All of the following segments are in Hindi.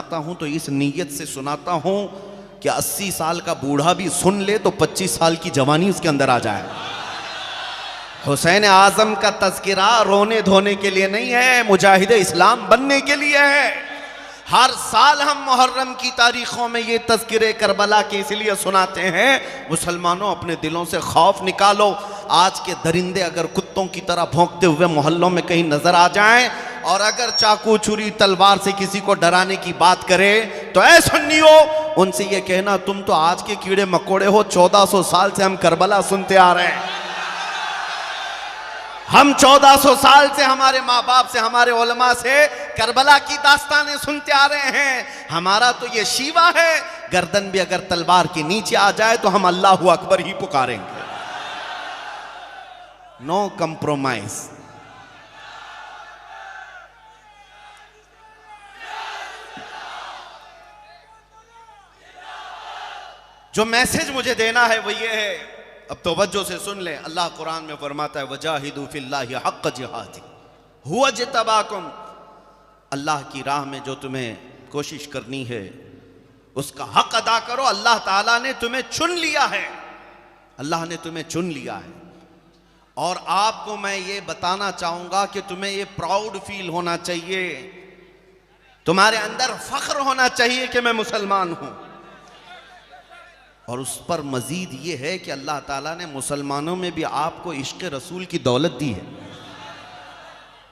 सुनाता हूं तो इस नीयत से सुनाता हूं कि 80 साल का बूढ़ा भी सुन ले तो 25 साल की जवानी उसके अंदर आ जाए। हुसैन आजम का तज़किरा रोने धोने के लिए नहीं है, मुजाहिद इस्लाम बनने के लिए है। हर साल हम मुहर्रम की तारीखों में ये तज़किरे करबला के इसलिए सुनाते हैं, मुसलमानों अपने दिलों से खौफ निकालो। आज के दरिंदे अगर कुत्तों की तरह भौंकते हुए मोहल्लों में कहीं नजर आ जाएं और अगर चाकू छुरी तलवार से किसी को डराने की बात करे तो ऐ सुन्नियो उनसे ये कहना तुम तो आज के कीड़े मकोड़े हो, 1400 साल से हम करबला सुनते आ रहे हैं। हम 1400 साल से हमारे माँ बाप से, हमारे उलमा से करबला की दास्तानें सुनते आ रहे हैं। हमारा तो ये शीवा है, गर्दन भी अगर तलवार के नीचे आ जाए तो हम अल्लाहु अकबर ही पुकारेंगे। No compromise. जो मैसेज मुझे देना है वो ये है, अब तवज्जो से सुन ले। अल्लाह कुरान में फरमाता है वजाहिदू फिल्लाहि हक़्क़ जिहादी हुवा जितबाकुम। अल्लाह की राह में जो तुम्हें कोशिश करनी है उसका हक अदा करो। अल्लाह ताला ने तुम्हें चुन लिया है, अल्लाह ने तुम्हें चुन लिया है। और आपको मैं ये बताना चाहूंगा कि तुम्हें ये प्राउड फील होना चाहिए, तुम्हारे अंदर फख्र होना चाहिए कि मैं मुसलमान हूं। और उस पर मजीद ये है कि अल्लाह ताला ने मुसलमानों में भी आपको इश्क रसूल की दौलत दी है।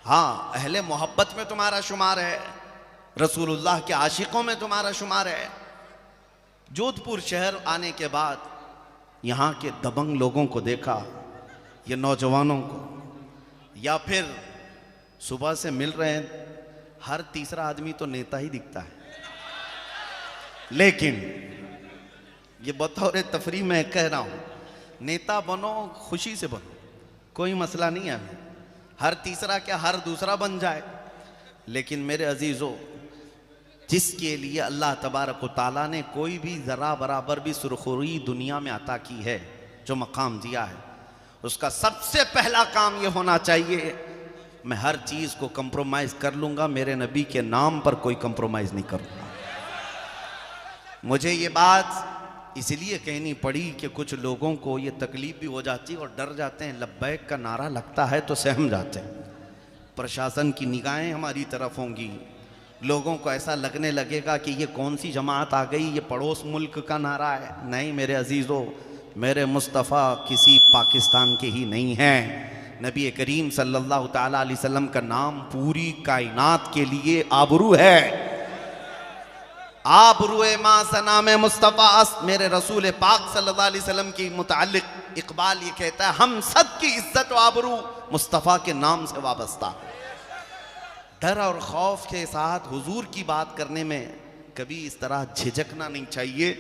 हाँ, अहले मोहब्बत में तुम्हारा शुमार है, रसूलुल्लाह के आशिकों में तुम्हारा शुमार है। जोधपुर शहर आने के बाद यहाँ के दबंग लोगों को देखा, ये नौजवानों को, या फिर सुबह से मिल रहे हैं, हर तीसरा आदमी तो नेता ही दिखता है। लेकिन ये बतौर तफरी में कह रहा हूँ, नेता बनो, खुशी से बनो, कोई मसला नहीं है। हर तीसरा क्या हर दूसरा बन जाए। लेकिन मेरे अजीज़ों, जिसके लिए अल्लाह तबारक व तआला ने कोई भी ज़रा बराबर भी सुरखुरी दुनिया में अता की है, जो मकाम दिया है, उसका सबसे पहला काम ये होना चाहिए, मैं हर चीज़ को कंप्रोमाइज़ कर लूँगा, मेरे नबी के नाम पर कोई कंप्रोमाइज़ नहीं करूँगा। मुझे ये बात इसलिए कहनी पड़ी कि कुछ लोगों को ये तकलीफ भी हो जाती है और डर जाते हैं, लब्बैक का नारा लगता है तो सहम जाते हैं। प्रशासन की निगाहें हमारी तरफ होंगी, लोगों को ऐसा लगने लगेगा कि ये कौन सी जमात आ गई, ये पड़ोस मुल्क का नारा है। नहीं मेरे अजीज़ों, मेरे मुस्तफ़ा किसी पाकिस्तान के ही नहीं हैं। नबी करीम सल्लल्लाहु ताला अलैहि वसल्लम का नाम पूरी कायनात के लिए आबरू है। आबरूए मा सनाम मुस्तफ़ा, मेरे रसूल पाक सल्लल्लाहु अलैहि वसल्लम की मुताल्लिक़ इकबाल ये कहता है, हम सब की इज्जत व आबरू मुस्तफ़ा के नाम से वाबस्ता। डर और खौफ के साथ हुजूर की बात करने में कभी इस तरह झिझकना नहीं चाहिए।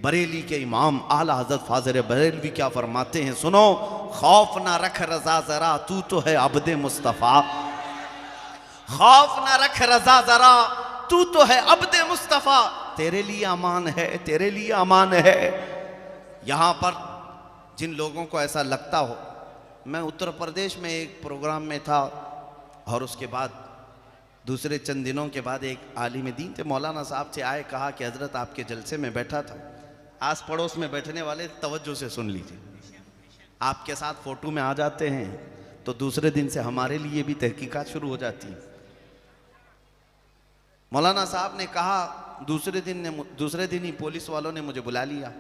बरेली के इमाम आला हज़रत फाज़िल बरेलवी क्या फरमाते हैं, सुनो, खौफ ना रख रज़ा ज़रा, तू तो है अब्दे मुस्तफ़ा। खौफ ना रख रज़ा ज़रा, तू तो है अब्दे मुस्तफ़ा, तेरे लिए अमान है, तेरे लिए अमान है। यहाँ पर जिन लोगों को ऐसा लगता हो, मैं उत्तर प्रदेश में एक प्रोग्राम में था और उसके बाद दूसरे चंद दिनों के बाद एक आलिम दीन थे, मौलाना साहब से आए, कहा कि हज़रत आपके जलसे में बैठा था, आस पड़ोस में बैठने वाले तवज्जो से सुन लीजिए, आपके साथ फ़ोटो में आ जाते हैं तो दूसरे दिन से हमारे लिए भी तहकीकात शुरू हो जाती है। मौलाना साहब ने कहा, दूसरे दिन ही पुलिस वालों ने मुझे बुला लिया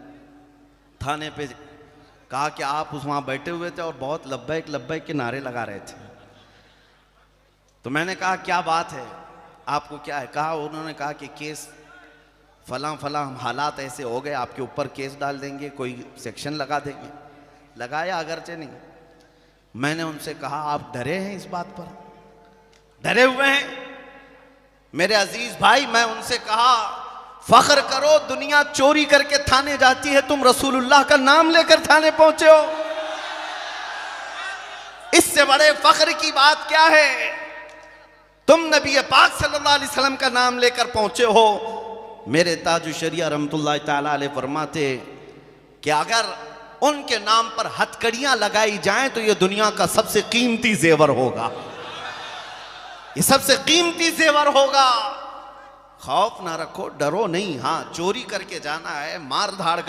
थाने पे, कहा कि आप उस वहाँ बैठे हुए थे और बहुत लब्बैक लब्बैक के नारे लगा रहे थे। तो मैंने कहा क्या बात है, आपको क्या है? कहा, उन्होंने कहा कि केस फलां फलां हालात ऐसे हो गए, आपके ऊपर केस डाल देंगे, कोई सेक्शन लगा देंगे। लगाया अगरचे नहीं। मैंने उनसे कहा, आप डरे हैं इस बात पर? डरे हुए हैं? मेरे अजीज भाई, मैं उनसे कहा, फख्र करो, दुनिया चोरी करके थाने जाती है, तुम रसूलुल्लाह का नाम लेकर थाने पहुंचे हो। इससे बड़े फख्र की बात क्या है? तुम नबी पाक सल्लल्लाहु अलैहि वसल्लम का नाम लेकर पहुंचे हो। मेरे ताजु शरिया रहमतुल्लाह ताला अलैह फरमाते कि अगर उनके नाम पर हथकड़ियां लगाई जाएं तो ये दुनिया का सबसे कीमती जेवर होगा, ये सबसे कीमती जेवर होगा। खौफ ना रखो, डरो नहीं, हाँ चोरी करके जाना है, मार धाड़